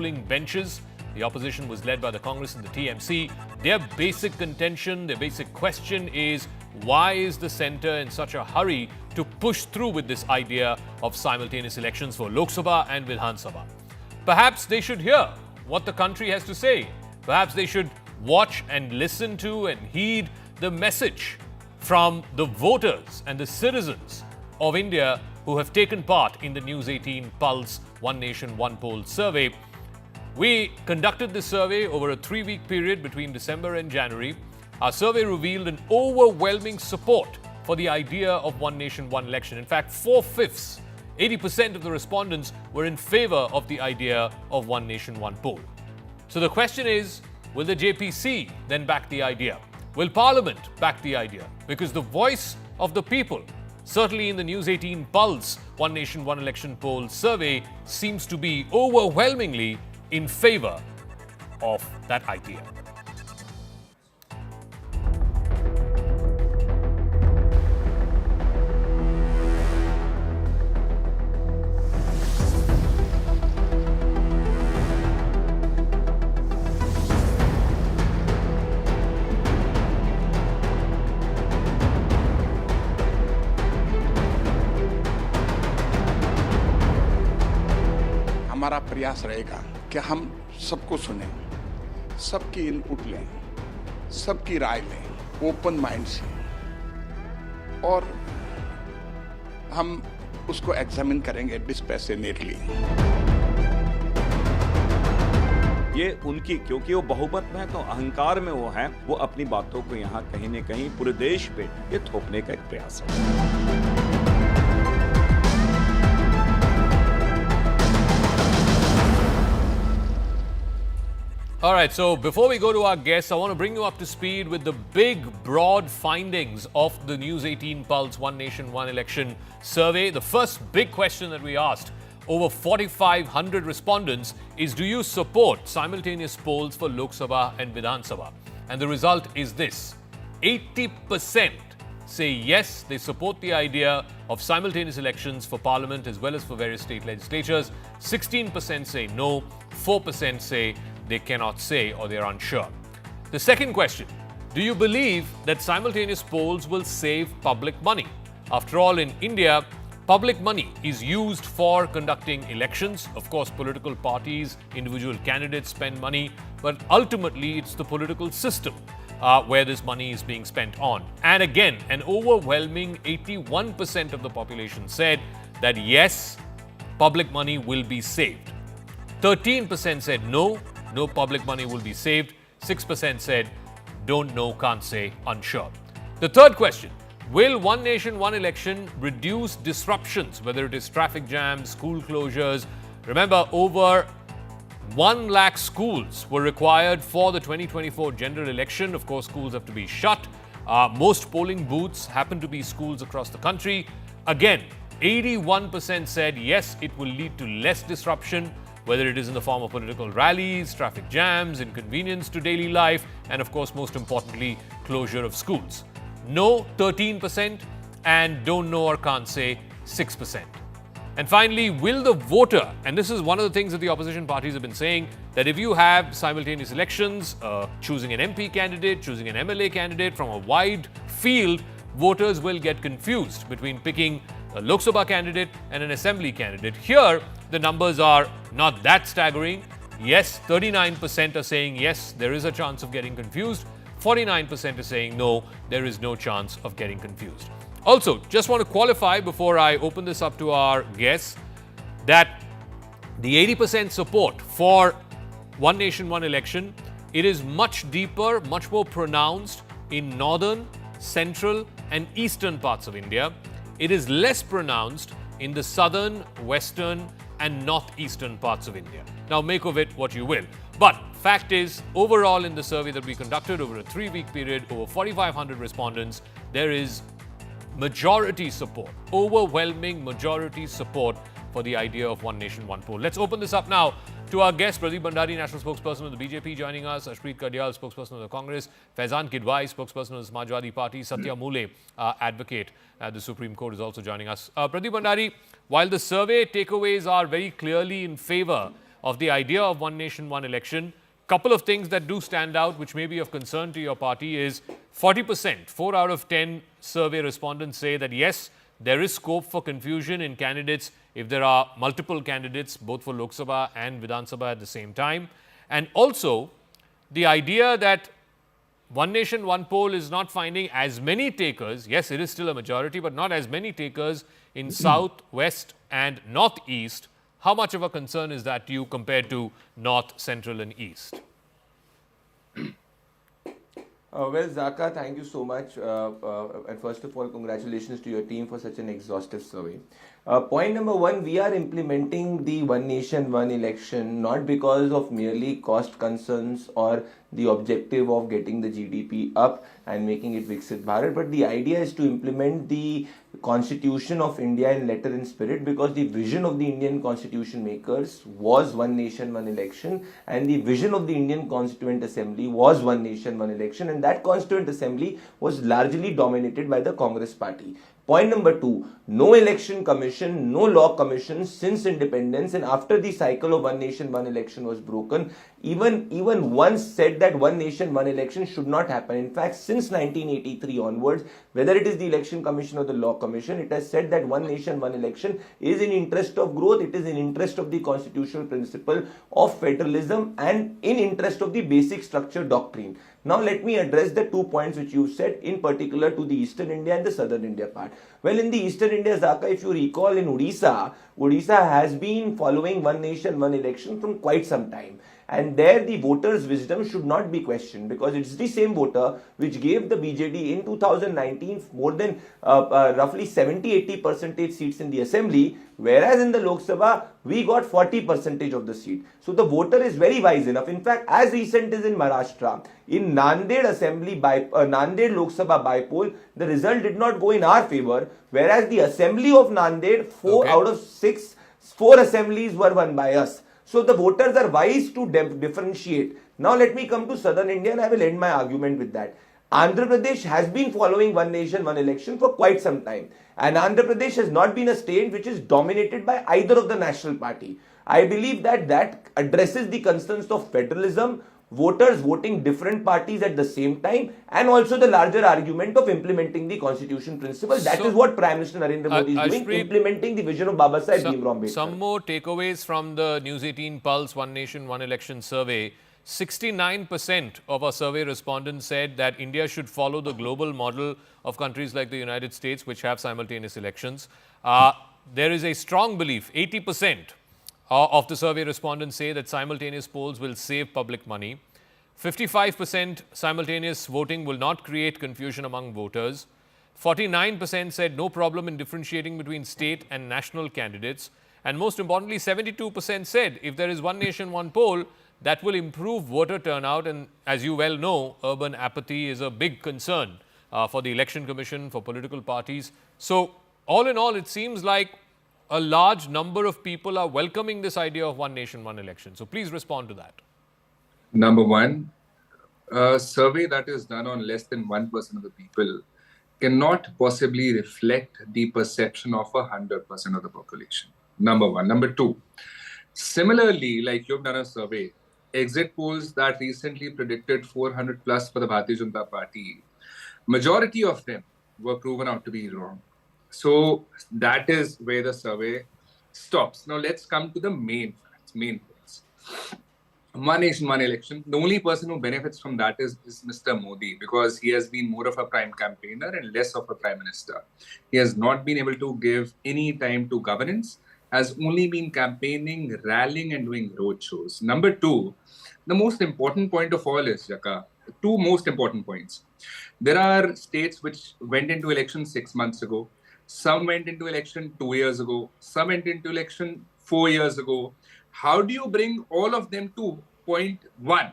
ruling benches. The opposition was led by the Congress and the TMC. Their basic contention, their basic question is, why is the centre in such a hurry to push through with this idea of simultaneous elections for Lok Sabha and Vidhan Sabha? Perhaps they should hear what the country has to say. Perhaps they should watch and listen to and heed the message from the voters and the citizens of India who have taken part in the News 18 Pulse One Nation, One Poll survey. We conducted this survey over a 3-week period between December and January. Our survey revealed an overwhelming support for the idea of one nation, one election. In fact, 4/5, 80% of the respondents were in favor of the idea of one nation, one poll. So the question is, will the JPC then back the idea? Will Parliament back the idea? Because the voice of the people, certainly in the News 18 Pulse One Nation, One Election poll survey, seems to be overwhelmingly in favor of that idea. हमारा प्रयास रहेगा कि हम सबको सुनें, सबकी input लें, सबकी राय लें, ओपन माइंड से, और हम उसको एग्जामिन करेंगे डिस्पैशनेटली। ये उनकी, क्योंकि वो बहुमत में है तो अहंकार में वो है, वो अपनी बातों को यहाँ कहीं न कहीं पूरे देश पे ये थोपने का एक प्रयास है। All right, so before we go to our guests, I want to bring you up to speed with the big, broad findings of the News 18 Pulse One Nation, One Election survey. The first big question that we asked over 4,500 respondents is, do you support simultaneous polls for Lok Sabha and Vidhan Sabha? And the result is this: 80% say yes, they support the idea of simultaneous elections for Parliament as well as for various state legislatures. 16% say no, 4% say they cannot say or they're unsure. The second question: do you believe that simultaneous polls will save public money? After all, in India, public money is used for conducting elections. Of course, political parties, individual candidates spend money, but ultimately it's the political system where this money is being spent on. And again, an overwhelming 81% of the population said that yes, public money will be saved. 13% said no, no public money will be saved. 6% said don't know, can't say, unsure. The third question: will one nation, one election reduce disruptions, whether it is traffic jams, school closures? Remember, over 1 lakh schools were required for the 2024 general election. Of course, schools have to be shut. Most polling booths happen to be schools across the country. Again, 81% said yes, it will lead to less disruption, whether it is in the form of political rallies, traffic jams, inconvenience to daily life, and of course, most importantly, closure of schools. No, 13%, and don't know or can't say, 6%. And finally, will the voter, and this is one of the things that the opposition parties have been saying, that if you have simultaneous elections, choosing an MP candidate, choosing an MLA candidate from a wide field, voters will get confused between picking a Lok Sabha candidate and an assembly candidate. Here, the numbers are not that staggering. Yes, 39% are saying yes, there is a chance of getting confused. 49% are saying no, there is no chance of getting confused. Also, just want to qualify before I open this up to our guests that the 80% support for one nation, one election, it is much deeper, much more pronounced in northern, central and eastern parts of India. It is less pronounced in the southern, western and northeastern parts of India. Now, make of it what you will. But fact is, overall in the survey that we conducted over a 3-week period, over 4,500 respondents, there is majority support, overwhelming majority support for the idea of one nation, one poll. Let's open this up now to our guests: Pradeep Bhandari, national spokesperson of the BJP, joining us; Ashpreet Kadyal, spokesperson of the Congress; Faizan Kidwai, spokesperson of the Samajwadi Party; Satya Mule, advocate at the Supreme Court, is also joining us. Pradeep Bhandari, while the survey takeaways are very clearly in favor of the idea of one nation, one election. Couple of things that do stand out, which may be of concern to your party, is 40%, 4 out of 10 survey respondents say that yes, there is scope for confusion in candidates if there are multiple candidates, both for Lok Sabha and Vidhan Sabha at the same time. And also, the idea that one nation, one poll is not finding as many takers. Yes, it is still a majority, but not as many takers in South, West, and Northeast. How much of a concern is that to you compared to North, Central, and East? Well, Zakka, thank you so much. And first of all, congratulations to your team for such an exhaustive survey. Point number one, we are implementing the one nation, one election not because of merely cost concerns or the objective of getting the GDP up and making it Viksit Bharat, but the idea is to implement the Constitution of India in letter and spirit, because the vision of the Indian Constitution makers was one nation, one election, and the vision of the Indian Constituent Assembly was one nation, one election, and that Constituent Assembly was largely dominated by the Congress party. Point number two, no election commission, no law commission since independence, and after the cycle of one nation, one election was broken, even once said that one nation, one election should not happen. In fact, since 1983 onwards, whether it is the election commission or the law commission, it has said that one nation, one election is in interest of growth, it is in interest of the constitutional principle of federalism and in interest of the basic structure doctrine. Now let me address the 2 points which you said in particular to the Eastern India and the Southern India part. Well, in the Eastern India, Zakka, if you recall, in Odisha has been following one nation, one election from quite some time. And there the voters' wisdom should not be questioned, because it's the same voter which gave the BJD in 2019 more than roughly 70-80% seats in the assembly, whereas in the Lok Sabha we got 40% of the seat. So the voter is very wise enough. In fact, as recent as in Maharashtra, in Nanded assembly Nanded Lok Sabha bypoll, the result did not go in our favor, whereas the assembly of Nanded, 4 out of 6 assemblies were won by us. So the voters are wise to differentiate. Now let me come to Southern India and I will end my argument with that. Andhra Pradesh has been following one nation, one election for quite some time. And Andhra Pradesh has not been a state which is dominated by either of the national party. I believe that addresses the concerns of federalism, voters voting different parties at the same time, and also the larger argument of implementing the constitution principle. That is what Prime Minister Narendra Modi is doing, implementing the vision of Baba Saheb Bhimrao Ambedkar. Some more takeaways from the News 18 Pulse One Nation, One Election survey. 69% of our survey respondents said that India should follow the global model of countries like the United States, which have simultaneous elections. There is a strong belief, 80% of the survey respondents say that simultaneous polls will save public money. 55% simultaneous voting will not create confusion among voters. 49% said no problem in differentiating between state and national candidates. And most importantly, 72% said if there is one nation, one poll, that will improve voter turnout. And as you well know, urban apathy is a big concern for the Election Commission, for political parties. So all in all, it seems like a large number of people are welcoming this idea of one nation, one election. So please respond to that. Number one, a survey that is done on less than 1% of the people cannot possibly reflect the perception of 100% of the population. Number one. Number two, similarly, like you've done a survey, exit polls that recently predicted 400 plus for the Bharatiya Janata Party, majority of them were proven out to be wrong. So that is where the survey stops. Now let's come to the main facts, main points. One nation, one election. The only person who benefits from that is Mr. Modi, because he has been more of a prime campaigner and less of a prime minister. He has not been able to give any time to governance, has only been campaigning, rallying and doing roadshows. Number two, the most important point of all is, Zakka, two most important points. There are states which went into election 6 months ago. Some went into election 2 years ago. Some went into election 4 years ago. How do you bring all of them to point one?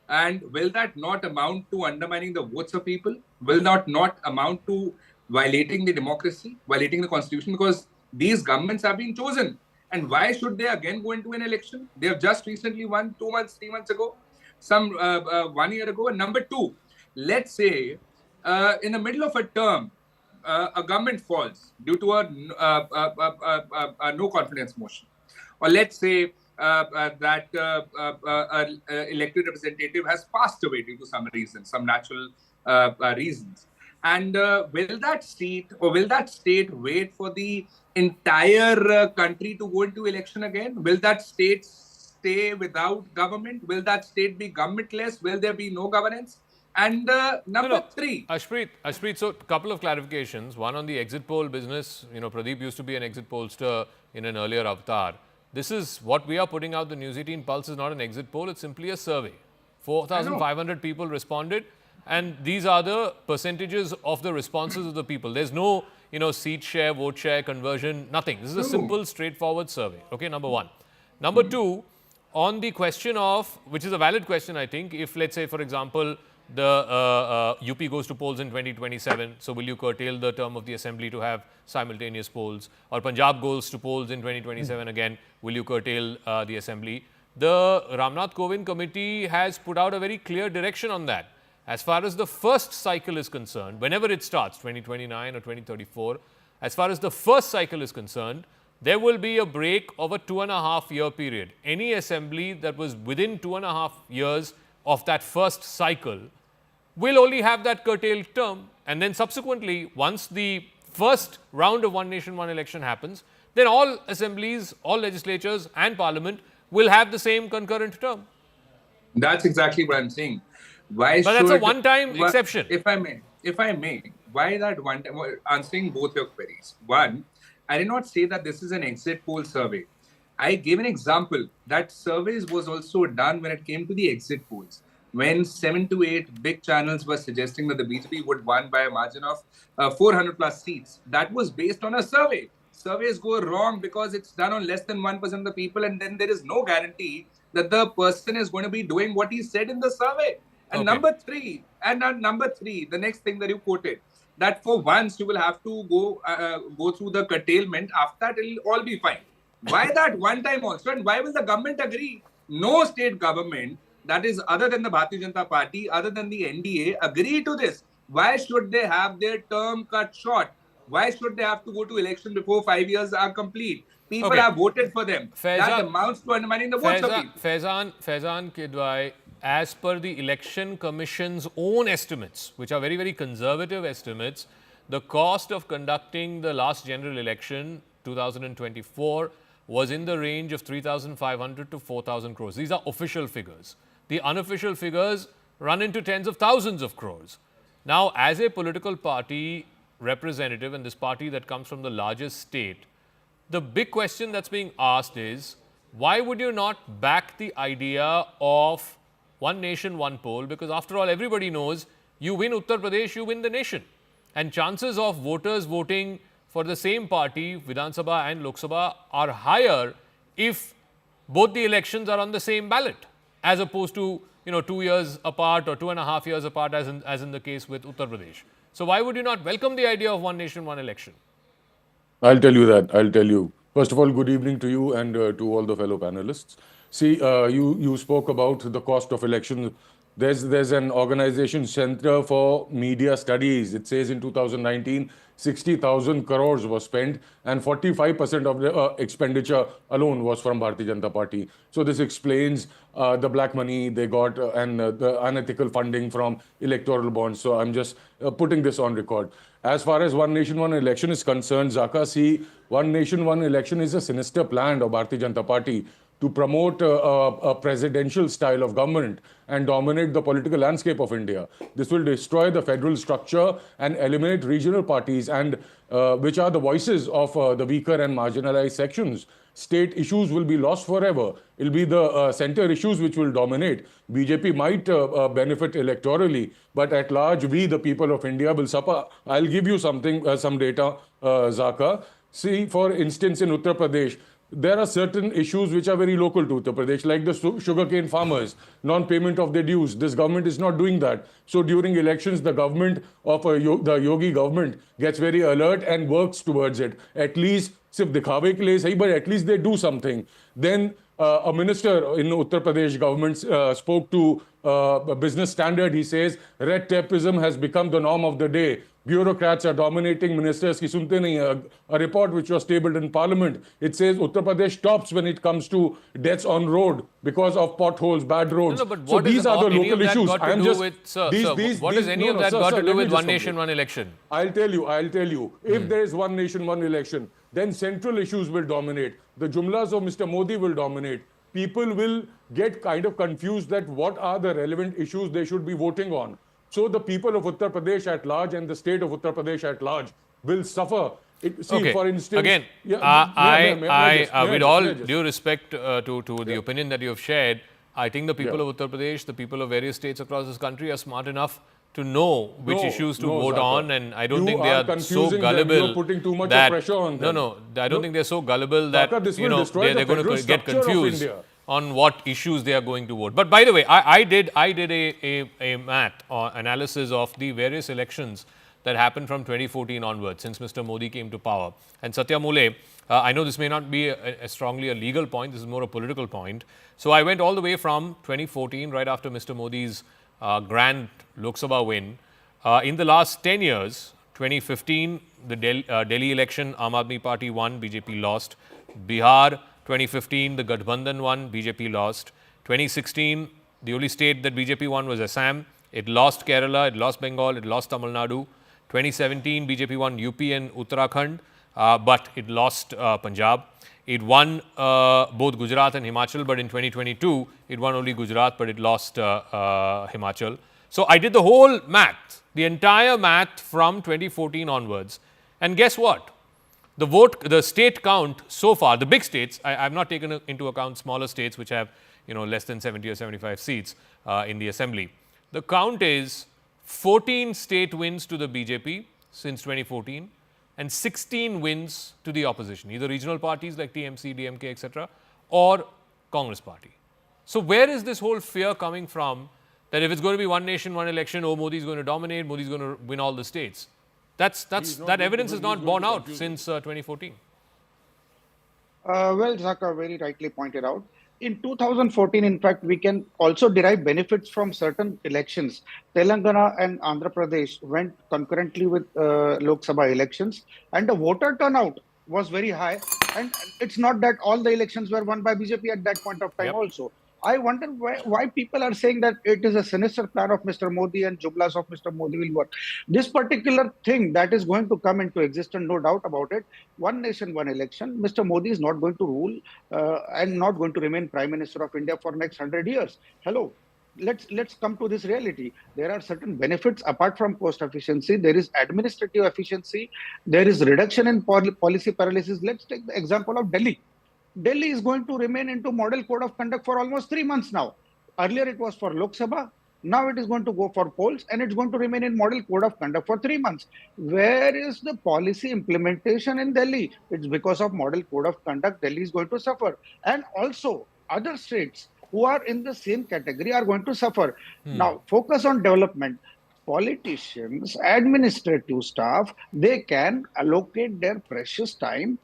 And will that not amount to undermining the votes of people? Will that not amount to violating the democracy, violating the constitution? Because these governments have been chosen. And why should they again go into an election? They have just recently won 2 months, 3 months ago, some 1 year ago. And number two, let's say in the middle of a term, a government falls due to a no confidence motion. Or let's say elected representative has passed away due to some reason, some natural reasons. And will that state wait for the entire country to go into election again? Will that state stay without government? Will that state be governmentless? Will there be no governance? And number three. Ashpreet, so a couple of clarifications. One on the exit poll business. Pradeep used to be an exit pollster in an earlier avatar. This is what we are putting out. The News 18 Pulse is not an exit poll. It's simply a survey. 4,500 people responded. And these are the percentages of the responses of the people. There's no, seat share, vote share, conversion, nothing. This is a simple, straightforward survey. Okay, number one. Number two, on the question of, which is a valid question, I think, if let's say, for example, the UP goes to polls in 2027, so will you curtail the term of the assembly to have simultaneous polls? Or Punjab goes to polls in 2027 again, will you curtail the assembly? The Ramnath Kovind committee has put out a very clear direction on that. As far as the first cycle is concerned, whenever it starts, 2029 or 2034, as far as the first cycle is concerned, there will be a break of a 2.5-year period. Any assembly that was within 2.5 years of that first cycle will only have that curtailed term. And then subsequently, once the first round of One Nation, One Election happens, then all assemblies, all legislatures and parliament will have the same concurrent term. That's exactly what I'm saying. But that's a one-time exception. If I may, why that one time? Answering both your queries. One, I did not say that this is an exit poll survey. I gave an example that surveys was also done when it came to the exit polls. When 7 to 8 big channels were suggesting that the BJP would win by a margin of 400 plus seats, that was based on a survey. Surveys go wrong because it's done on less than 1% of the people, and then there is no guarantee that the person is going to be doing what he said in the survey. And number three, the next thing that you quoted, that for once you will have to go through the curtailment. After that, it will all be fine. Why that one time also? And why will the government agree? No state government that is other than the Bharatiya Janata Party, other than the NDA, agree to this. Why should they have their term cut short? Why should they have to go to election before 5 years are complete? People have voted for them. That amounts to undermining the votes of people. Faizan Kidwai, as per the Election Commission's own estimates, which are very, very conservative estimates, the cost of conducting the last general election, 2024, was in the range of 3,500 to 4,000 crores. These are official figures. The unofficial figures run into tens of thousands of crores. Now, as a political party representative, and this party that comes from the largest state, the big question that's being asked is, why would you not back the idea of One Nation, One Poll? Because after all, everybody knows you win Uttar Pradesh, you win the nation. And chances of voters voting for the same party, Vidhan Sabha and Lok Sabha, are higher if both the elections are on the same ballot, as opposed to 2 years apart or 2.5 years apart, as in the case with Uttar Pradesh. So why would you not welcome the idea of One Nation, One Election? I'll tell you that. I'll tell you. First of all, good evening to you and to all the fellow panelists. See, you spoke about the cost of elections. There's an organization, Center for Media Studies. It says in 2019, 60,000 crores was spent and 45% of the expenditure alone was from Bharatiya Janata Party. So this explains the black money they got and the unethical funding from electoral bonds. So I'm just putting this on record. As far as One Nation, One Election is concerned, Zakka, see, One Nation, One Election is a sinister plan of Bharatiya Janata Party to promote a presidential style of government and dominate the political landscape of India. This will destroy the federal structure and eliminate regional parties, and which are the voices of the weaker and marginalized sections. State issues will be lost forever. It will be the center issues which will dominate. BJP might benefit electorally, but at large, we, the people of India, will suffer. I'll give you something, some data, Zakka. See, for instance, in Uttar Pradesh, there are certain issues which are very local to Uttar Pradesh, like the sugarcane farmers, non-payment of their dues. This government is not doing that. So during elections, the government of the Yogi government gets very alert and works towards it. At least, sirf dikhawe ke liye sahi, but at least they do something. Then a minister in Uttar Pradesh government spoke to Business Standard. He says, red tapeism has become the norm of the day. Bureaucrats are dominating. Ministers ki sunte nahi hai. A report which was tabled in Parliament, it says Uttar Pradesh tops when it comes to deaths on road because of potholes, bad roads. No, but So what is these are the any local of that issues. got I to am do just with, sir, what has any of that sir, got to do let me with just one complete. nation, one election? I'll tell you. If there is one nation, one election, then central issues will dominate. The jumlas of Mr. Modi will dominate. People will get kind of confused that what are the relevant issues they should be voting on. So the people of Uttar Pradesh at large and the state of Uttar Pradesh at large will suffer. Okay. For instance, Again, with all due respect to the opinion that you have shared, I think the people of Uttar Pradesh, the people of various states across this country are smart enough to know which issues to vote Zakka. on, and I don't You think they are so confusing them. gullible. You are putting too much that, pressure on them. No, I don't think they're so gullible that Zakka, this will destroy the they're going federal to get structure of confused India. on what issues they are going to vote. But by the way, I did a math or analysis of the various elections that happened from 2014 onwards, since Mr. Modi came to power. And Satya Mule, I know this may not be a strongly a legal point, this is more a political point. So I went all the way from 2014, right after Mr. Modi's grand Lok Sabha win. In the last 10 years, 2015, the Delhi election, Aam Aadmi Party won, BJP lost. Bihar, 2015, the Gathbandhan won, BJP lost. 2016, the only state that BJP won was Assam. It lost Kerala, it lost Bengal, it lost Tamil Nadu. 2017, BJP won UP and Uttarakhand, but it lost Punjab. It won both Gujarat and Himachal, but in 2022, it won only Gujarat, but it lost Himachal. So I did the whole math, the entire math from 2014 onwards. And guess what? The state count so far, the big states, I have not taken into account smaller states which have less than 70 or 75 seats in the assembly. The count is 14 state wins to the BJP since 2014 and 16 wins to the opposition, either regional parties like TMC, DMK, etc., or Congress party. So where is this whole fear coming from that if it's going to be one nation, one election, Modi is going to dominate, Modi is going to win all the states? That evidence is not borne out since 2014. Well, Zakka very rightly pointed out. In 2014, in fact, we can also derive benefits from certain elections. Telangana and Andhra Pradesh went concurrently with Lok Sabha elections, and the voter turnout was very high. And it's not that all the elections were won by BJP at that point of time also. I wonder why people are saying that it is a sinister plan of Mr. Modi and jublas of Mr. Modi will work. This particular thing that is going to come into existence, no doubt about it. One nation, one election. Mr. Modi is not going to rule and not going to remain Prime Minister of India for next 100 years. Hello. Let's come to this reality. There are certain benefits apart from cost efficiency. There is administrative efficiency. There is reduction in policy paralysis. Let's take the example of Delhi. Delhi is going to remain into model code of conduct for almost 3 months now. Earlier it was for Lok Sabha. Now it is going to go for polls and it's going to remain in model code of conduct for 3 months. Where is the policy implementation in Delhi? It's because of model code of conduct Delhi is going to suffer. And also other states who are in the same category are going to suffer. Now focus on development. Politicians, administrative staff, they can allocate their precious time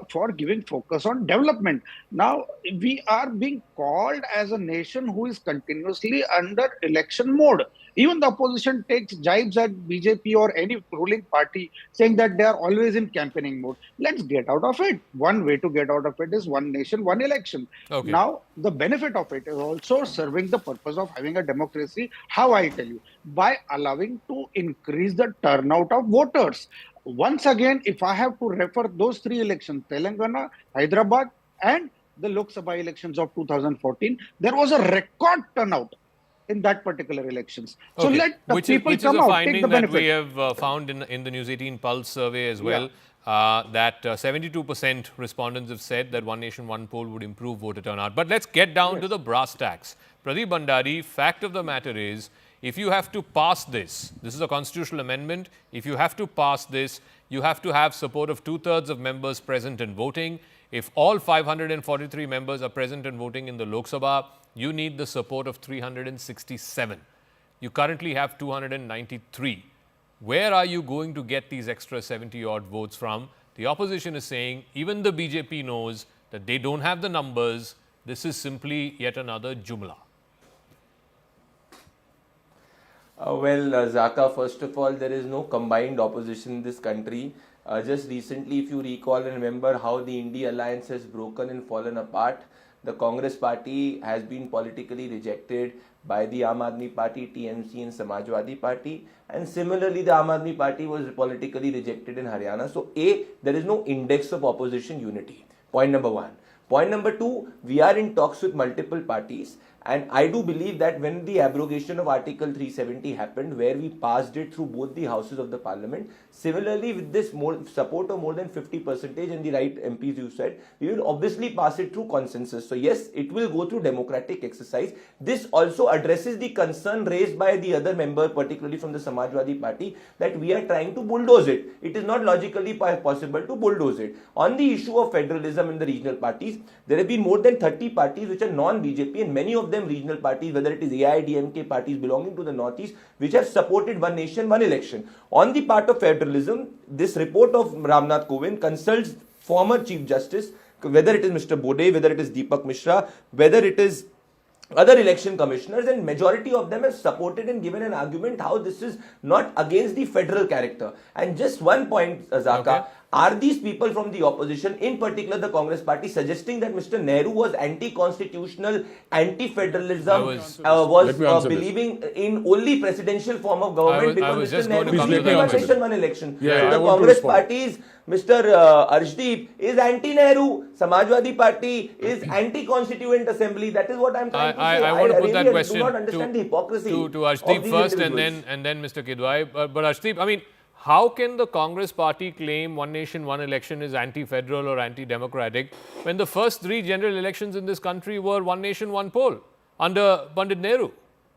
for giving focus on development. Now, we are being called as a nation who is continuously under election mode. Even the opposition takes jibes at BJP or any ruling party saying that they are always in campaigning mode. Let's get out of it. One way to get out of it is one nation, one election. Okay. Now, the benefit of it is also serving the purpose of having a democracy. How I tell you? By allowing to increase the turnout of voters. Once again, if I have to refer those 3 elections, Telangana, Hyderabad, and the Lok Sabha elections of 2014, there was a record turnout in that particular elections. So let the people come out, take the benefit. Which is a finding that we have found in the News 18 Pulse survey as well, that 72% respondents have said that one nation, one poll would improve voter turnout. But let's get down to the brass tacks. Pradeep Bhandari, fact of the matter is, if you have to pass this is a constitutional amendment. If you have to pass this, you have to have support of 2/3 of members present and voting. If all 543 members are present and voting in the Lok Sabha, you need the support of 367. You currently have 293. Where are you going to get these extra 70-odd votes from? The opposition is saying, even the BJP knows that they don't have the numbers. This is simply yet another jumla. Zakka, first of all, there is no combined opposition in this country. Just recently, if you recall and remember how the India alliance has broken and fallen apart, the Congress party has been politically rejected by the Aam Aadmi Party, TMC and Samajwadi Party, and similarly the Aam Aadmi Party was politically rejected in Haryana. So there is no index of opposition unity. Point number one. Point number two, we are in talks with multiple parties, and I do believe that when the abrogation of Article 370 happened, where we passed it through both the houses of the parliament, similarly with this support of more than 50% and the right MPs you said, we will obviously pass it through consensus. So yes, it will go through democratic exercise. This also addresses the concern raised by the other member, particularly from the Samajwadi Party, that we are trying to bulldoze it. It is not logically possible to bulldoze it. On the issue of federalism in the regional parties, there have been more than 30 parties which are non-BJP, and many of them regional parties, whether it is AIDMK parties belonging to the Northeast, which have supported one nation, one election. On the part of federalism, this report of Ramnath Kovind consults former Chief Justice, whether it is Mr. Bode, whether it is Deepak Mishra, whether it is other election commissioners, and majority of them have supported and given an argument how this is not against the federal character. And just one point, Zakka, are these people from the opposition, in particular the Congress party, suggesting that Mr. Nehru was anti-constitutional, anti-federalism, was believing in only presidential form of government because Mr. Nehru believed in one election? Yeah, so the Congress party's Mr. Arshdeep is anti-Nehru, Samajwadi Party is anti-constituent assembly. That is what I'm trying to say. I want to put that question do not understand the hypocrisy to Arshdeep first and then Mr. Kidwai. But Arshdeep, I mean, how can the Congress party claim one nation, one election is anti-federal or anti-democratic when the first three general elections in this country were one nation, one poll under Pandit Nehru?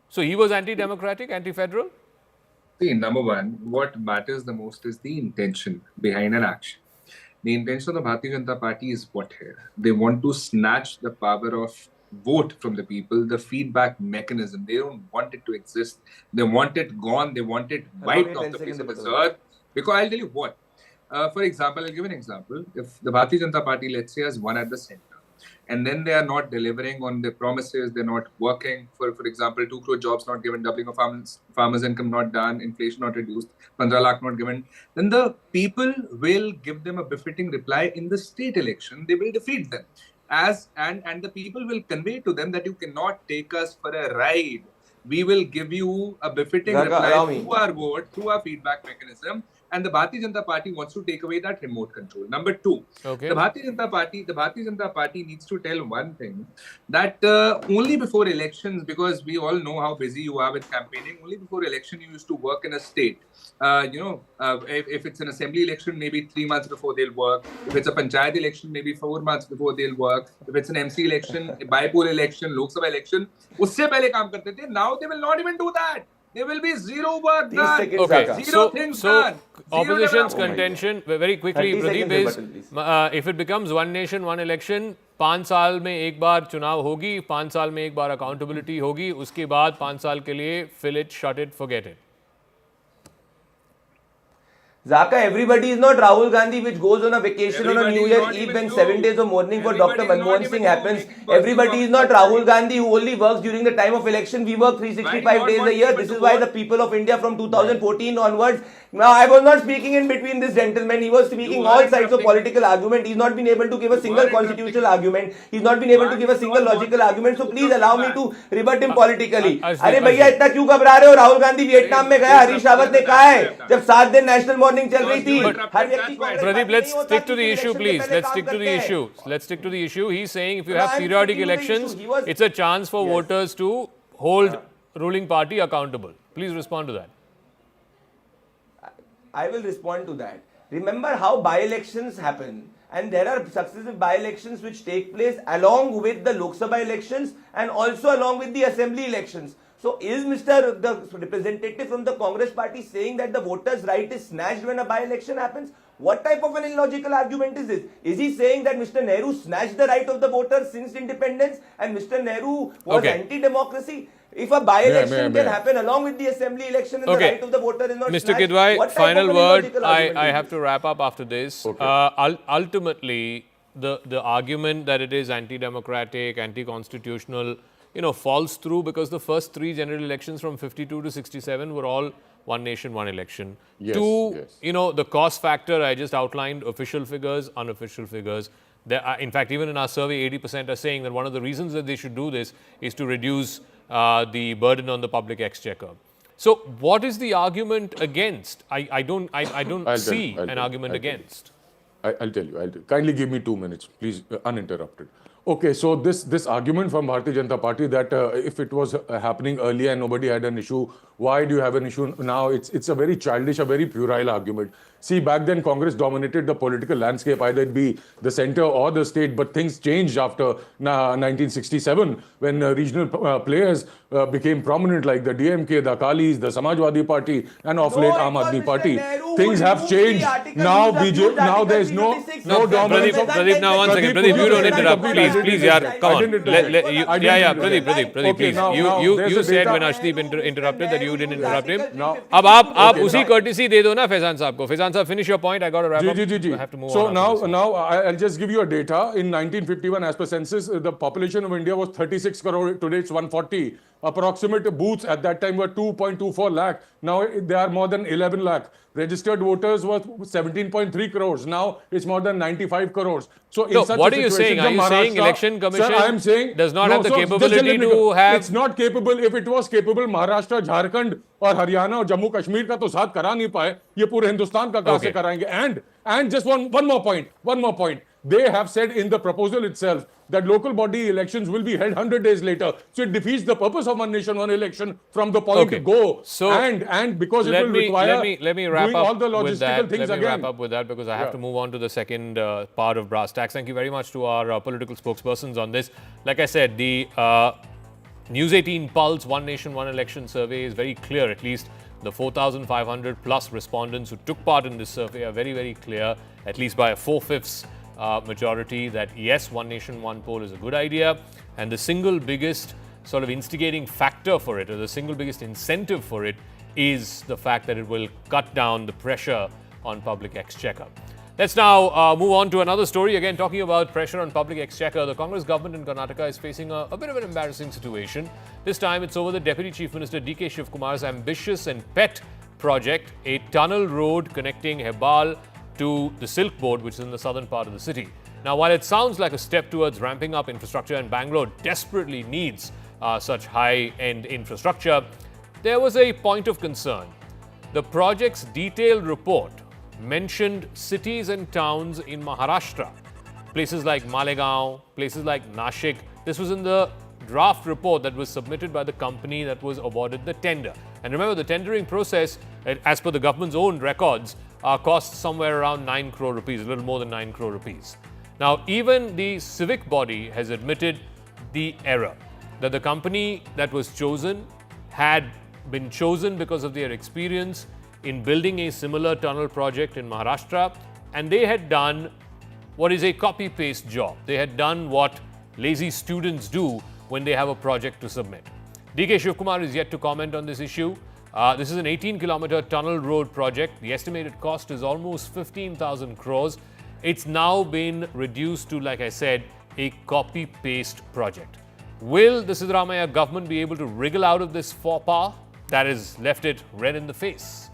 So he was anti-democratic, anti-federal? See, number one, what matters the most is the intention behind an action. The intention of the Bharatiya Janata Party is what here? They want to snatch the power of vote from the people, the feedback mechanism. They don't want it to exist. They want it gone. They want it wiped off the face of this earth. Because I'll tell you what. For example, I'll give an example. If the Bharatiya Janata Party, let's say, has won at the center, and then they are not delivering on their promises, they're not working. For example, 2 crore jobs not given, doubling of farmers' income not done, inflation not reduced, 15 lakh not given, then the people will give them a befitting reply in the state election. They will defeat them. And the people will convey to them that you cannot take us for a ride. We will give you a befitting reply through our vote, through our feedback mechanism. And the Bharatiya Janata Party wants to take away that remote control. Number two, the Bharatiya Janata Party needs to tell one thing, that only before elections, because we all know how busy you are with campaigning, only before election you used to work in a state. If it's an assembly election, maybe 3 months before they'll work. If it's a panchayat election, maybe 4 months before they'll work. If it's an MC election, a bipolar election, Lok Sabha election, usse pehle kaam karte the. Now they will not even do that. There will be zero work done. Okay, zero things done. Opposition's contention, very quickly, Pradeep, is if it becomes one nation, one election, 5 साल में एक बार चुनाव होगी, 5 साल में एक बार accountability होगी, उसके बाद 5 साल के लिए fill it, shut it, forget it. Zakka, everybody is not Rahul Gandhi, which goes on a vacation on a New Year Eve when 7 days of mourning for Dr. Manmohan Singh happens. Everybody is not Rahul Gandhi, who only works during the time of election. We work 365 days a year. This is why the people of India from 2014 onwards. Now, I was not speaking in between this gentleman. He was speaking all sides of political argument. He's not been able to give a single constitutional argument. He's not been able to give a single logical argument. So please allow me to rebut him politically. अरे भैया इतना क्यों घबरा रहे हो? Rahul Gandhi Vietnam में गया, हरीश रावत ने कहा है जब 7 दिन नेशनल मॉर्निंग चल रही थी. Pradeep, let's stick to the issue, please. Let's stick to the issue. Let's stick to the issue. He's saying if you have periodic elections, it's a chance for voters to hold ruling party accountable. Please respond to that. I will respond to that. Remember how by-elections happen, and there are successive by-elections which take place along with the Lok Sabha elections and also along with the assembly elections. So is the representative from the Congress party saying that the voters' right is snatched when a by-election happens? What type of an illogical argument is this? Is he saying that Mr. Nehru snatched the right of the voters since independence and Mr. Nehru was anti-democracy? If a by-election can happen along with the assembly election and the right of the voter is not Mr. snatched, Kidwai, final word. I have to wrap up after this. Ultimately, the argument that it is anti-democratic, anti-constitutional falls through because the first 3 general elections from 52 to 67 were all one nation, one election. Yes, 2, yes. the cost factor I just outlined, official figures, unofficial figures. There are, in fact, even in our survey, 80% are saying that one of the reasons that they should do this is to reduce the burden on the public exchequer. So, what is the argument against? I don't see an argument against. I'll tell you. Kindly give me 2 minutes, please, uninterrupted. Okay, so this argument from Bharatiya Janata Party that if it was happening earlier and nobody had an issue, why do you have an issue now? It's a very childish, a very puerile argument. See, back then Congress dominated the political landscape, either it be the center or the state, but things changed after 1967 when regional players became prominent, like the DMK, the Akalis, the Samajwadi Party, and of late Aam Aadmi Party. Things have changed. Now BJP, now there is no dominance. Pradeep, now 1 second. Pradeep, you don't interrupt. Please, yaar, come on. Pradeep, please. You said when Ashdeep interrupted that you didn't interrupt him. अब आप उसी courtesy दे दो ना फैजान साहब को. Faisan sir, finish your point. I got to wrap up. I have to move so on. Now I'll just give you a data. In 1951, as per census, the population of India was 36 crore. Today it's 140. Approximate booths at that time were 2.24 lakh. Now they are more than 11 lakh. Registered voters were 17.3 crores. Now it's more than 95 crores. So in such what a are you saying? Are you saying election commission I am saying, does not have the capability to have... It's not capable. If it was capable, Maharashtra, Jharkhand और हरियाणा और जम्मू कश्मीर का तो साथ करा नहीं पाए, ये पूरे हिंदुस्तान का कहां से कराएंगे? And just one more point. They have said in the proposal itself that local body elections will be held 100 days later. So it defeats the purpose of one nation, one election from the point go. So and because it will require let me wrap doing up all the logistical with that. things let me again. wrap up with that because I have to move on to the second part of Brass Tacks. Thank you very much to our political spokespersons on this. Like I said, the News 18 Pulse One Nation, One Election survey is very clear. At least the 4,500 plus respondents who took part in this survey are very, very clear, at least by a 4/5 majority, that yes, One Nation, One Poll is a good idea. And the single biggest sort of instigating factor for it, or the single biggest incentive for it, is the fact that it will cut down the pressure on public exchequer. Let's now move on to another story. Again, talking about pressure on public exchequer, the Congress government in Karnataka is facing a bit of an embarrassing situation. This time, it's over the Deputy Chief Minister D.K. Shivkumar's ambitious and pet project, a tunnel road connecting Hebbal to the Silk Board, which is in the southern part of the city. Now, while it sounds like a step towards ramping up infrastructure, and Bangalore desperately needs such high-end infrastructure, there was a point of concern. The project's detailed report mentioned cities and towns in Maharashtra, places like Malegaon, places like Nashik. This was in the draft report that was submitted by the company that was awarded the tender. And remember, the tendering process, as per the government's own records, cost somewhere around 9 crore rupees, a little more than 9 crore rupees. Now, even the civic body has admitted the error, that the company that was chosen had been chosen because of their experience in building a similar tunnel project in Maharashtra, and they had done what is a copy-paste job. They had done what lazy students do when they have a project to submit. D.K. Shivkumar is yet to comment on this issue. This is an 18-kilometer tunnel road project. The estimated cost is almost 15,000 crores. It's now been reduced to, like I said, a copy-paste project. Will the Siddaramaiah government be able to wriggle out of this faux pas that has left it red in the face?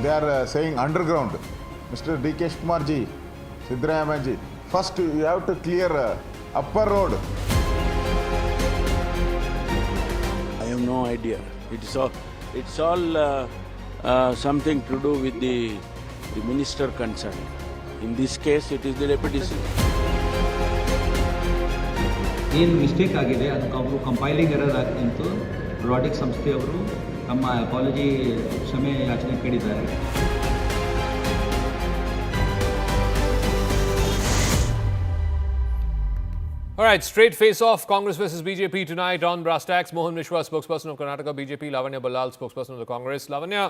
They are saying underground. Mr. D.K. Kumar ji, Siddaramaiah ji, first you have to clear upper road. I have no idea. It's all something to do with the minister concerned. In this case, it is the deputy chief. ಏನು mistake ಆಗಿದೆ ಅದಕ್ಕೆ ಅವರು compiling error ಆಗಿತ್ತು ರಾಡಿಕ್ ಸಂಸ್ಥೆಯವರು ತಮ್ಮ apology ಕ್ಷಮೆ ಯಾಚನೆ ಕೇಳಿದ್ದಾರೆ. All right, straight face-off, Congress versus BJP tonight on Brass Tacks. Mohan Mishra, spokesperson of Karnataka BJP, Lavanya Ballal, spokesperson of the Congress. Lavanya,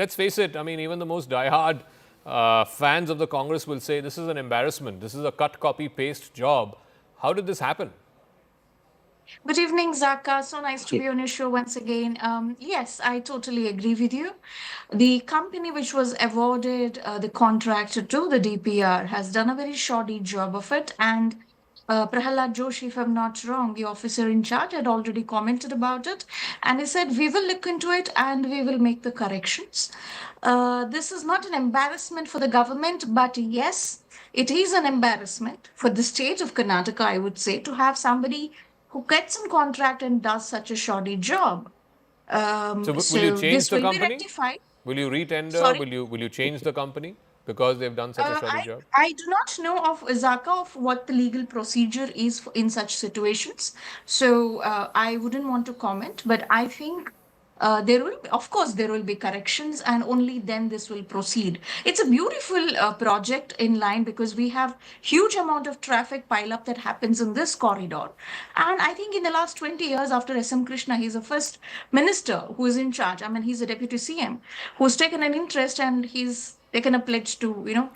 let's face it, I mean, even the most die-hard fans of the Congress will say this is an embarrassment. This is a cut, copy, paste job. How did this happen? Good evening, Zakka. So nice to be on your show once again. Yes, I totally agree with you. The company which was awarded the contract to do the DPR has done a very shoddy job of it. And Prahalad Joshi, if I'm not wrong, the officer in charge had already commented about it. And he said, we will look into it and we will make the corrections. This is not an embarrassment for the government, but yes, it is an embarrassment for the state of Karnataka, I would say, to have somebody who gets a contract and does such a shoddy job. So will you change this the will company? be rectified. Will you retender? Sorry? Will you change the company because they've done such a shoddy job? I do not know of Zakka of what the legal procedure is in such situations. So I wouldn't want to comment, but I think there will, of course, there will be corrections and only then this will proceed. It's a beautiful project in line because we have huge amount of traffic pile up that happens in this corridor. And I think in the last 20 years after SM Krishna, he's the first minister who is in charge. I mean, he's a deputy CM who's taken an interest and he's taken a pledge to, No,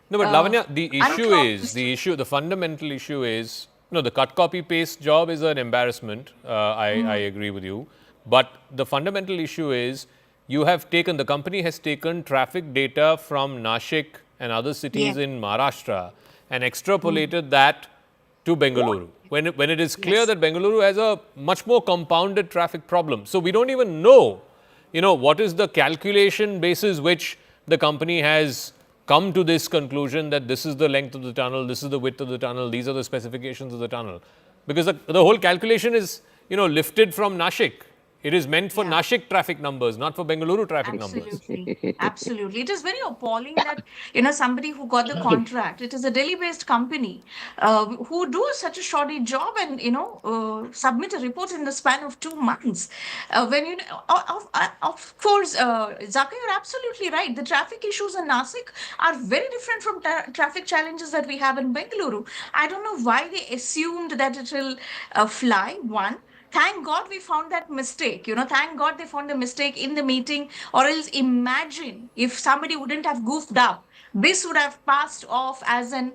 but Lavanya, the fundamental issue is, no, the cut, copy, paste job is an embarrassment. I agree with you. But the fundamental issue is the company has taken traffic data from Nashik and other cities in Maharashtra and extrapolated that to Bengaluru. When it is clear that Bengaluru has a much more compounded traffic problem. So we don't even know, what is the calculation basis which the company has come to this conclusion that this is the length of the tunnel, this is the width of the tunnel, these are the specifications of the tunnel. Because the whole calculation is, lifted from Nashik. It is meant for Nashik traffic numbers, not for Bengaluru traffic numbers. Absolutely. It is very appalling that, somebody who got the contract, it is a Delhi-based company who do such a shoddy job and, submit a report in the span of 2 months. Of course, Zakka, you're absolutely right. The traffic issues in Nashik are very different from traffic challenges that we have in Bengaluru. I don't know why they assumed that it will fly, one. Thank God we found that mistake. Thank God they found the mistake in the meeting, or else imagine if somebody wouldn't have goofed up. This would have passed off as an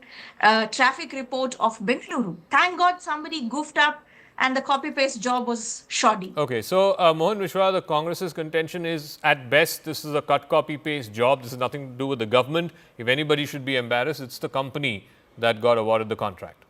traffic report of Bengaluru. Thank God somebody goofed up and the copy-paste job was shoddy. Okay, so Mohan Mishra, the Congress's contention is, at best, this is a cut, copy, paste job. This has nothing to do with the government. If anybody should be embarrassed, it's the company that got awarded the contract.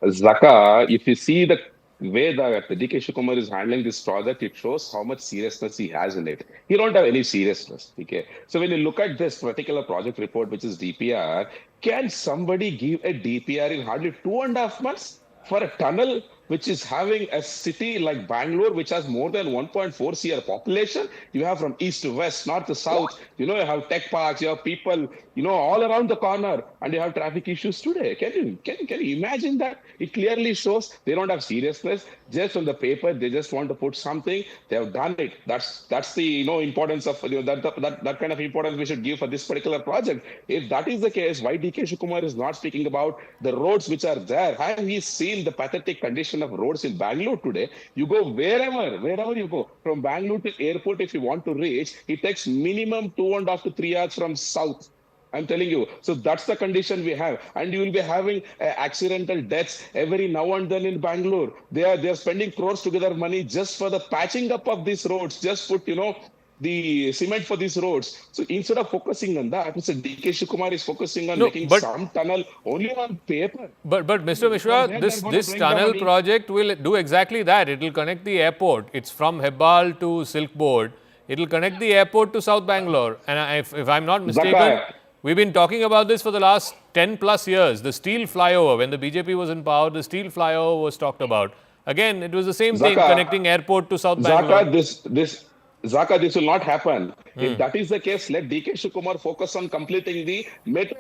Zakka, if you see the way that DK Shivakumar is handling this project, it shows how much seriousness he has in it. He don't have any seriousness. Okay. So when you look at this particular project report, which is DPR, can somebody give a DPR in hardly 2.5 months for a tunnel which is having a city like Bangalore, which has more than 1.4 crore population? You have from east to west, north to south. You have tech parks, you have people, all around the corner, and you have traffic issues today. Can you imagine that? It clearly shows they don't have seriousness. Just on the paper, they just want to put something. They have done it. That's the importance of that kind of importance we should give for this particular project. If that is the case, why DK Shivakumar is not speaking about the roads which are there? Have we seen the pathetic condition of roads in Bangalore today? You go wherever you go, from Bangalore to airport, if you want to reach, it takes minimum 2.5 to 3 hours from south. I'm telling you. So that's the condition we have. And you will be having accidental deaths every now and then in Bangalore. They are spending crores together money just for the patching up of these roads. Just put, the cement for these roads. So instead of focusing on that, Mr. DK Shivakumar is focusing on making some tunnel only on paper. But Mr. Mishra, this tunnel project will do exactly that. It will connect the airport. It's from Hebbal to Silk Board. It will connect the airport to South Bangalore. And if I'm not mistaken, we've been talking about this for the last 10 plus years. The steel flyover, when the BJP was in power, the steel flyover was talked about. Again, it was the same thing, connecting airport to South Bangalore. Zakka, this will not happen. If that is the case, let DK Shivakumar focus on completing the metro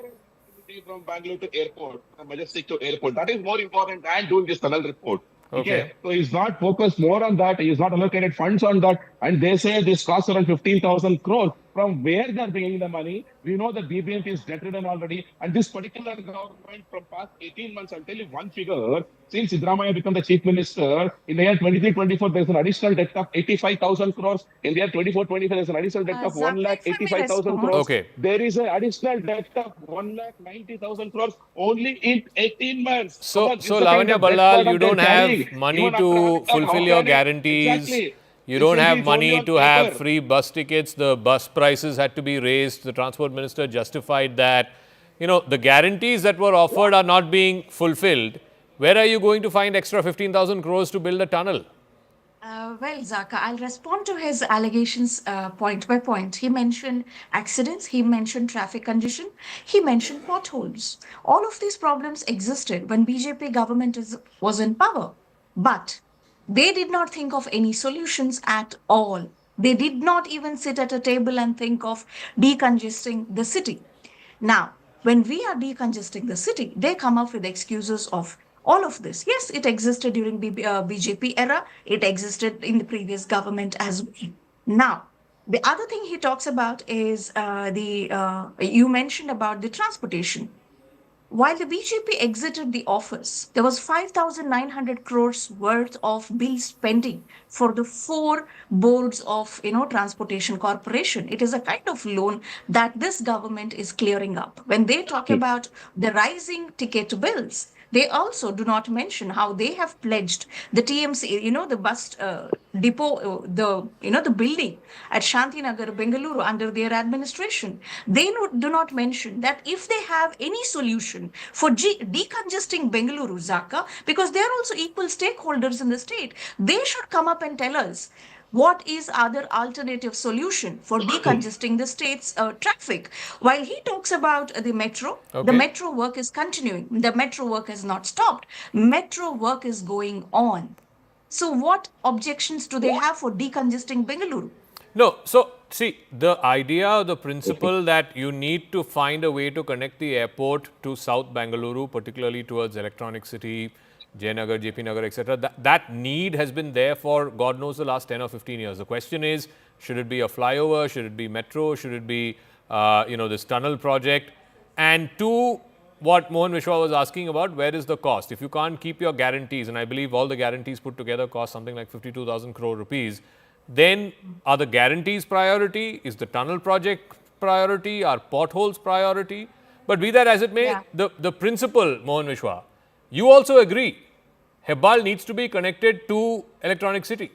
from Bangalore to airport, from Majestic to airport. That is more important than doing this tunnel report. Okay. So he's not focused more on that. He's not allocated funds on that. And they say this costs around 15,000 crores. from where they are bringing the money. We know that BBMP is debt-ridden already, and this particular government from past 18 months, I'll tell you one figure, since Sidramaya became the chief minister, in the year 23-24, there's an additional debt of 85,000 crores. In the year 24-25, there's an additional debt of Zakka, if I may 1,85,000 respond. crores. Okay. There is an additional debt of 1,90,000 crores only in 18 months. So, Come on, so it's the kind Lavanya of debt Ballal, burden you they're don't have carrying. money Even to after how fulfill can your it- guarantees. Exactly. You It don't will have be only money on to have paper. free bus tickets. The bus prices had to be raised. The transport minister justified that. You know, the guarantees that were offered are not being fulfilled. Where are you going to find extra 15,000 crores to build a tunnel? Well, Zakka, I'll respond to his allegations point by point. He mentioned accidents, he mentioned traffic congestion, he mentioned potholes. All of these problems existed when BJP government was in power. But they did not think of any solutions at all. They did not even sit at a table and think of decongesting the city. Now, when we are decongesting the city, they come up with excuses of all of this. Yes, it existed during BJP era. It existed in the previous government as well. Now, the other thing he talks about is you mentioned about the transportation. While the BJP exited the office, there was 5,900 crores worth of bill spending for the four boards of transportation corporation. It is a kind of loan that this government is clearing up. When they talk about the rising ticket bills, they also do not mention how they have pledged the TMC, the bus depot, the building at Shantinagar, Bengaluru under their administration. They do not mention that if they have any solution for decongesting Bengaluru, Zakka, because they are also equal stakeholders in the state, they should come up and tell us what is other alternative solution for decongesting the state's traffic. While he talks about the metro, the metro work is continuing. The metro work has not stopped. Metro work is going on. So what objections do they have for decongesting Bengaluru? No, so see, the idea, the principle that you need to find a way to connect the airport to South Bengaluru, particularly towards Electronic City, Jayanagar, JP Nagar, etc. That need has been there for God knows the last 10 or 15 years. The question is, should it be a flyover? Should it be metro? Should it be, this tunnel project? And two, what Mohan Vishwa was asking about, where is the cost? If you can't keep your guarantees, and I believe all the guarantees put together cost something like 52,000 crore rupees, then are the guarantees priority? Is the tunnel project priority? Are potholes priority? But be that as it may, the principle, Mohan Vishwa, you also agree, Hebbal needs to be connected to Electronic City.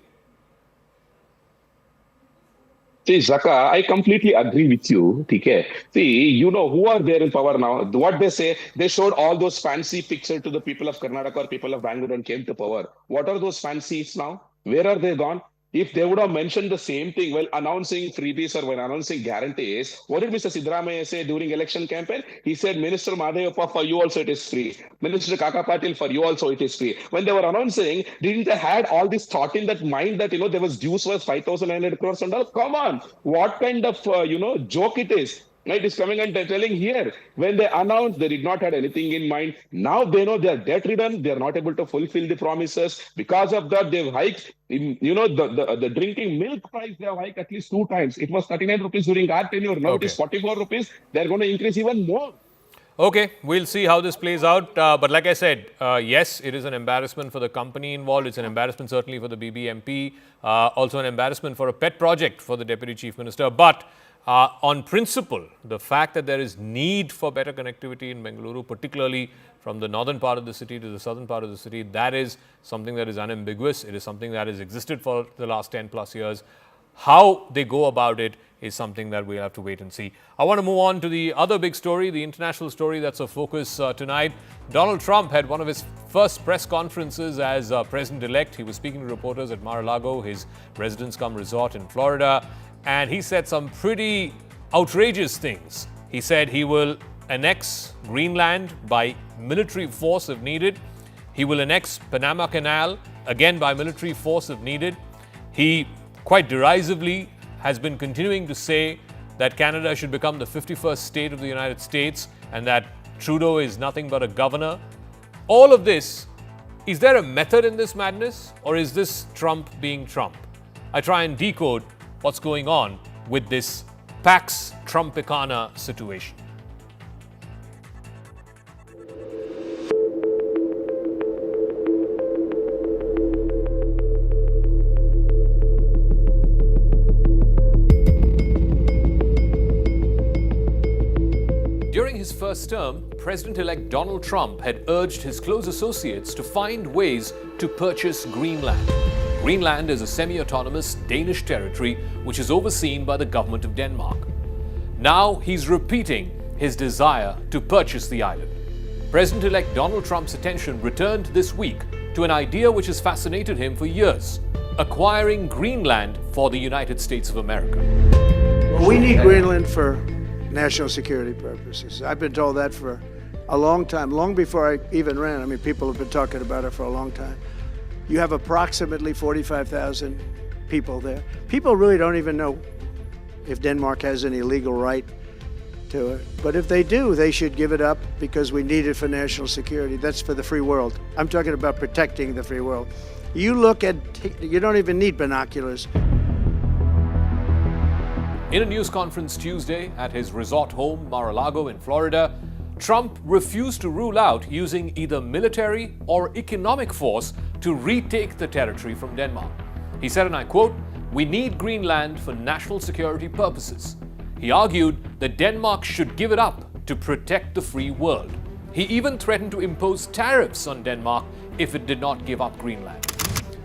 See, Zakka, I completely agree with you. Okay. See, you know who are there in power now. What they say, they showed all those fancy pictures to the people of Karnataka or people of Bangalore and came to power. What are those fancies now? Where are they gone? If they would have mentioned the same thing while announcing freebies or when announcing guarantees, what did Mr. Sidramaya say during election campaign? He said, Minister Madhayappa, for you also it is free. Minister Kaka Patil, for you also it is free. When they were announcing, didn't they had all this thought in that mind that, there was dues was 5,900 crores and all? Come on. What kind of, joke it is? Right, is coming and telling here, when they announced, they did not have anything in mind. Now they know they are debt-ridden. They are not able to fulfill the promises. Because of that, they've hiked, the drinking milk price, they have hiked at least 2 times. It was 39 rupees during our tenure. Now it is 44 rupees. They're going to increase even more. Okay, we'll see how this plays out. But like I said, yes, it is an embarrassment for the company involved. It's an embarrassment certainly for the BBMP. Also an embarrassment for a pet project for the Deputy Chief Minister. But on principle, the fact that there is need for better connectivity in Bengaluru, particularly from the northern part of the city to the southern part of the city, that is something that is unambiguous. It is something that has existed for the last 10 plus years. How they go about it is something that we'll have to wait and see. I want to move on to the other big story, the international story that's a focus tonight. Donald Trump had one of his first press conferences as president-elect. He was speaking to reporters at Mar-a-Lago, his residence-cum resort in Florida, and he said some pretty outrageous things. He said he will annex Greenland by military force if needed. He will annex Panama Canal, again by military force if needed. He quite derisively has been continuing to say that Canada should become the 51st state of the United States and that Trudeau is nothing but a governor. All of this, is there a method in this madness, or is this Trump being Trump? I try and decode what's going on with this Pax Trumpicana situation. During his first term, President-elect Donald Trump had urged his close associates to find ways to purchase Greenland. Greenland is a semi-autonomous Danish territory which is overseen by the government of Denmark. Now he's repeating his desire to purchase the island. President-elect Donald Trump's attention returned this week to an idea which has fascinated him for years: acquiring Greenland for the United States of America. We need Greenland for national security purposes. I've been told that for a long time, long before I even ran. I mean, people have been talking about it for a long time. You have approximately 45,000 people there. People really don't even know if Denmark has any legal right to it. But if they do, they should give it up because we need it for national security. That's for the free world. I'm talking about protecting the free world. You look at, you don't even need binoculars. In a news conference Tuesday at his resort home, Mar-a-Lago in Florida, Trump refused to rule out using either military or economic force to retake the territory from Denmark. He said, and I quote, "We need Greenland for national security purposes." He argued that Denmark should give it up to protect the free world. He even threatened to impose tariffs on Denmark if it did not give up Greenland.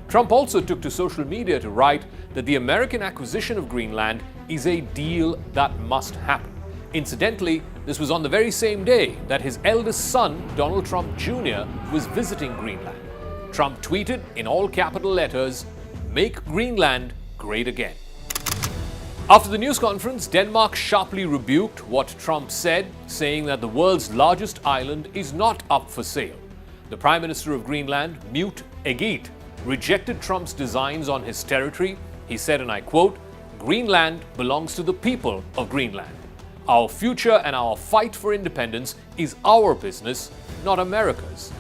Trump also took to social media to write that the American acquisition of Greenland is a deal that must happen. Incidentally, this was on the very same day that his eldest son, Donald Trump Jr., was visiting Greenland. Trump tweeted in all capital letters, "Make Greenland great again." After the news conference, Denmark sharply rebuked what Trump said, saying that the world's largest island is not up for sale. The Prime Minister of Greenland, Mute Egit, rejected Trump's designs on his territory. He said, and I quote, "Greenland belongs to the people of Greenland. Our future and our fight for independence is our business, not America's."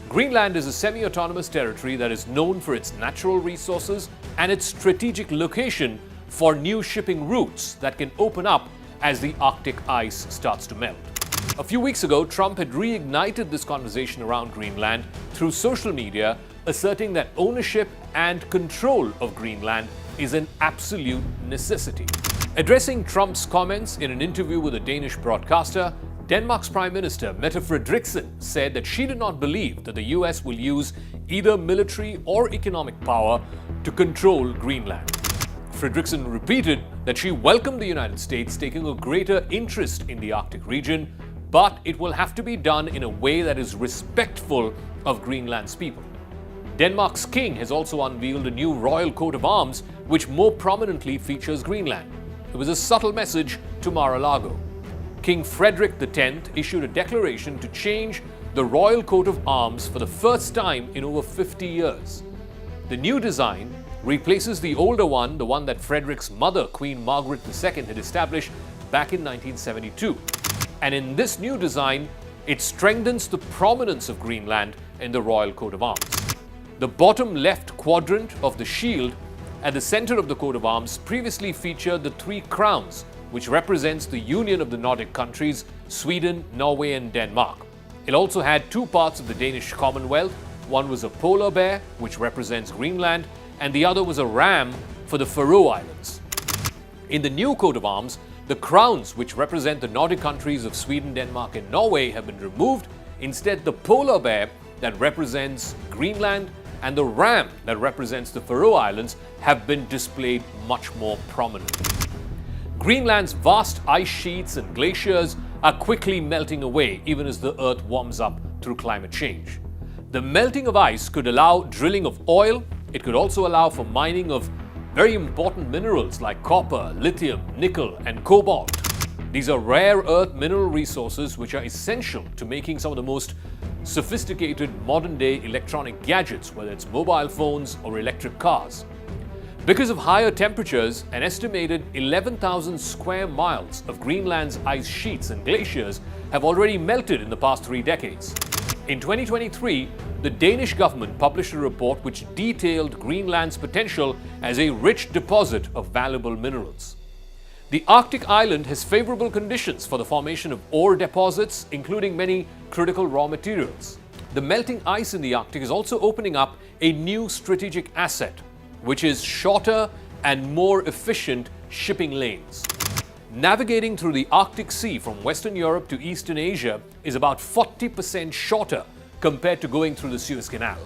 Greenland is a semi-autonomous territory that is known for its natural resources and its strategic location for new shipping routes that can open up as the Arctic ice starts to melt. A few weeks ago, Trump had reignited this conversation around Greenland through social media, asserting that ownership and control of Greenland is an absolute necessity. Addressing Trump's comments in an interview with a Danish broadcaster, Denmark's Prime Minister Mette Frederiksen said that she did not believe that the US will use either military or economic power to control Greenland. Frederiksen repeated that she welcomed the United States taking a greater interest in the Arctic region, but it will have to be done in a way that is respectful of Greenland's people. Denmark's king has also unveiled a new royal coat of arms which more prominently features Greenland. It was a subtle message to Mar-a-Lago. King Frederick X issued a declaration to change the royal coat of arms for the first time in over 50 years. The new design replaces the older one, the one that Frederick's mother, Queen Margaret II, had established back in 1972. And in this new design, it strengthens the prominence of Greenland in the royal coat of arms. The bottom left quadrant of the shield at the center of the coat of arms previously featured the three crowns, which represents the union of the Nordic countries, Sweden, Norway, and Denmark. It also had two parts of the Danish Commonwealth. One was a polar bear, which represents Greenland, and the other was a ram for the Faroe Islands. In the new coat of arms, the crowns, which represent the Nordic countries of Sweden, Denmark, and Norway, have been removed. Instead, the polar bear that represents Greenland and the ram that represents the Faroe Islands have been displayed much more prominently. Greenland's vast ice sheets and glaciers are quickly melting away even as the Earth warms up through climate change. The melting of ice could allow drilling of oil. It could also allow for mining of very important minerals like copper, lithium, nickel, and cobalt. These are rare earth mineral resources which are essential to making some of the most sophisticated modern-day electronic gadgets, whether it's mobile phones or electric cars. Because of higher temperatures, an estimated 11,000 square miles of Greenland's ice sheets and glaciers have already melted in the past 3 decades. In 2023, the Danish government published a report which detailed Greenland's potential as a rich deposit of valuable minerals. The Arctic island has favorable conditions for the formation of ore deposits, including many critical raw materials. The melting ice in the Arctic is also opening up a new strategic asset, which is shorter and more efficient shipping lanes. Navigating through the Arctic Sea from Western Europe to Eastern Asia is about 40% shorter compared to going through the Suez Canal.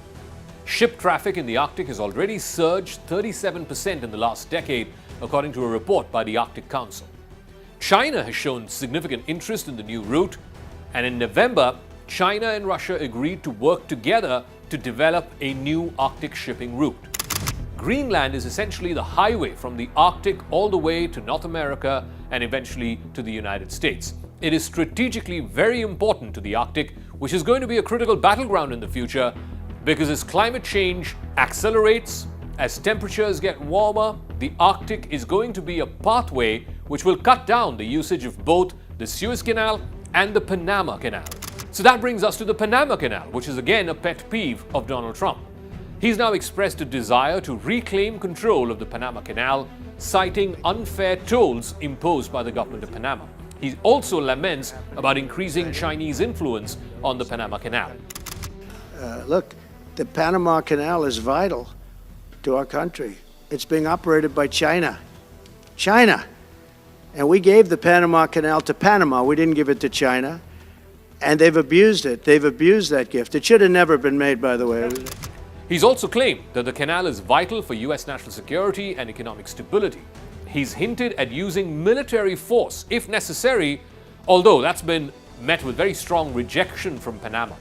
Ship traffic in the Arctic has already surged 37% in the last decade, according to a report by the Arctic Council. China has shown significant interest in the new route, and in November, China and Russia agreed to work together to develop a new Arctic shipping route. Greenland is essentially the highway from the Arctic all the way to North America and eventually to the United States. It is strategically very important to the Arctic, which is going to be a critical battleground in the future because as climate change accelerates, as temperatures get warmer, the Arctic is going to be a pathway which will cut down the usage of both the Suez Canal and the Panama Canal. So that brings us to the Panama Canal, which is again a pet peeve of Donald Trump. He's now expressed a desire to reclaim control of the Panama Canal, citing unfair tolls imposed by the government of Panama. He also laments about increasing Chinese influence on the Panama Canal. Look, the Panama Canal is vital to our country. It's being operated by China. China! And we gave the Panama Canal to Panama. We didn't give it to China. And they've abused it. They've abused that gift. It should have never been made, by the way. He's also claimed that the canal is vital for U.S. national security and economic stability. He's hinted at using military force if necessary, although that's been met with very strong rejection from Panama.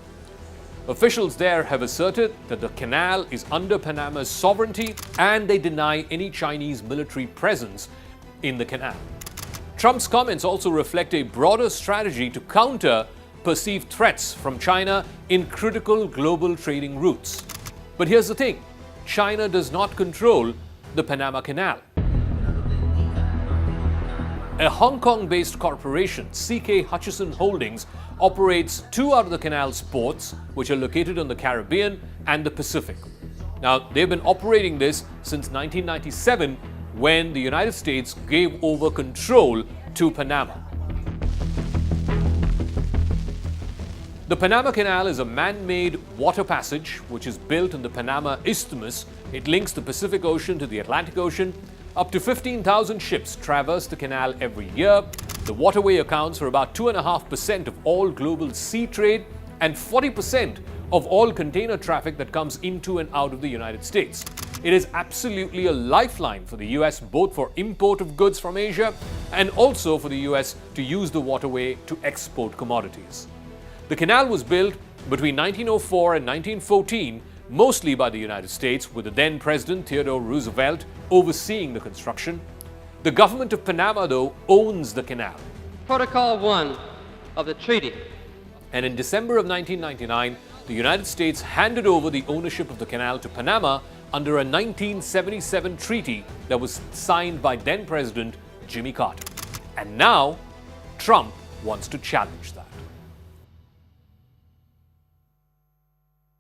Officials there have asserted that the canal is under Panama's sovereignty and they deny any Chinese military presence in the canal. Trump's comments also reflect a broader strategy to counter perceived threats from China in critical global trading routes. But here's the thing, China does not control the Panama Canal. A Hong Kong-based corporation, CK Hutchison Holdings, operates 2 out of the canal's ports, which are located in the Caribbean and the Pacific. Now, they've been operating this since 1997, when the United States gave over control to Panama. The Panama Canal is a man-made water passage which is built in the Panama Isthmus. It links the Pacific Ocean to the Atlantic Ocean. Up to 15,000 ships traverse the canal every year. The waterway accounts for about 2.5% of all global sea trade and 40% of all container traffic that comes into and out of the United States. It is absolutely a lifeline for the US, both for import of goods from Asia and also for the US to use the waterway to export commodities. The canal was built between 1904 and 1914, mostly by the United States, with the then President Theodore Roosevelt overseeing the construction. The government of Panama, though, owns the canal. Protocol 1 of the treaty. And in December of 1999, the United States handed over the ownership of the canal to Panama under a 1977 treaty that was signed by then President Jimmy Carter. And now, Trump wants to challenge that.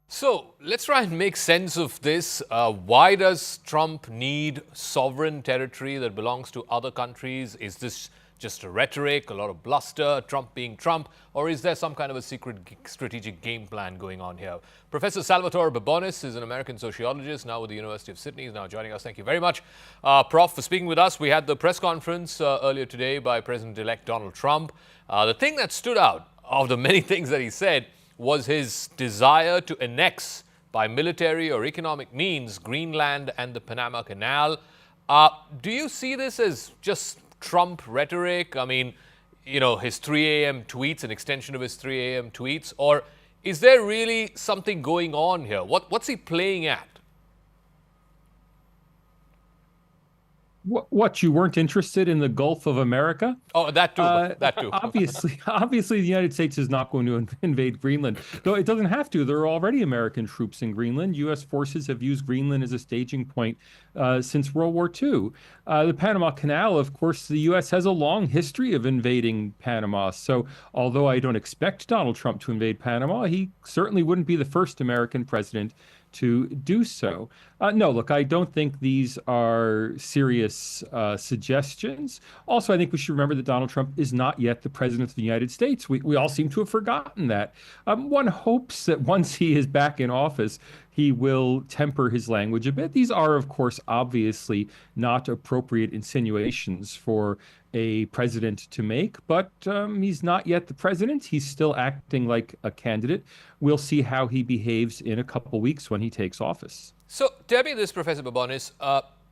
So let's try and make sense of this. Why does Trump need sovereign territory that belongs to other countries? Is this just a rhetoric, a lot of bluster, Trump being Trump, or is there some kind of a secret strategic game plan going on here? Professor Salvatore Babonis is an American sociologist now with the University of Sydney. He's now joining us. Thank you very much, Prof, for speaking with us. We had the press conference earlier today by President-elect Donald Trump. The thing that stood out of the many things that he said was his desire to annex by military or economic means Greenland and the Panama Canal. Do you see this as just Trump rhetoric? I mean, you know, his 3 a.m. tweets, an extension of his 3 a.m. tweets, or is there really something going on here? What's he playing at? What, you weren't interested in the Gulf of America? Oh, that too. That too. Obviously, the United States is not going to invade Greenland. Though it doesn't have to. There are already American troops in Greenland. U.S. forces have used Greenland as a staging point since World War II. The Panama Canal, of course, the U.S. has a long history of invading Panama. So although I don't expect Donald Trump to invade Panama, he certainly wouldn't be the first American president to do so. No, look, I don't think these are serious suggestions. Also, I think we should remember that Donald Trump is not yet the president of the United States. We all seem to have forgotten that. One hopes that once he is back in office, he will temper his language a bit. These are, of course, obviously not appropriate insinuations for a president to make, but he's not yet the president. He's still acting like a candidate. We'll see how he behaves in a couple weeks when he takes office. So tell me this, Professor Babonis,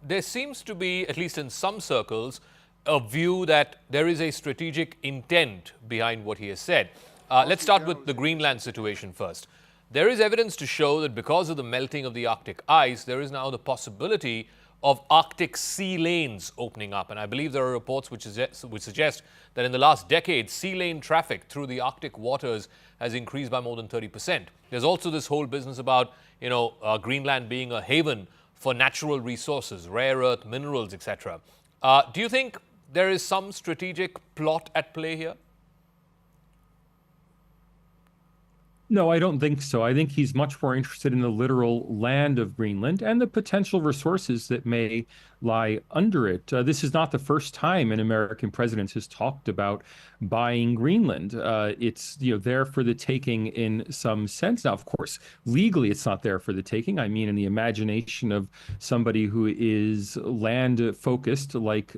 there seems to be, at least in some circles, a view that there is a strategic intent behind what he has said. Let's start with the Greenland situation first. There is evidence to show that because of the melting of the Arctic ice, there is now the possibility of Arctic sea lanes opening up. And I believe there are reports which suggest that in the last decade, sea lane traffic through the Arctic waters has increased by more than 30%. There's also this whole business about, Greenland being a haven for natural resources, rare earth minerals, etc. Do you think there is some strategic plot at play here? No, I don't think so. I think he's much more interested in the literal land of Greenland and the potential resources that may lie under it. This is not the first time an American president has talked about buying Greenland. It's there for the taking in some sense. Now, of course, legally it's not there for the taking. I mean, in the imagination of somebody who is land focused, like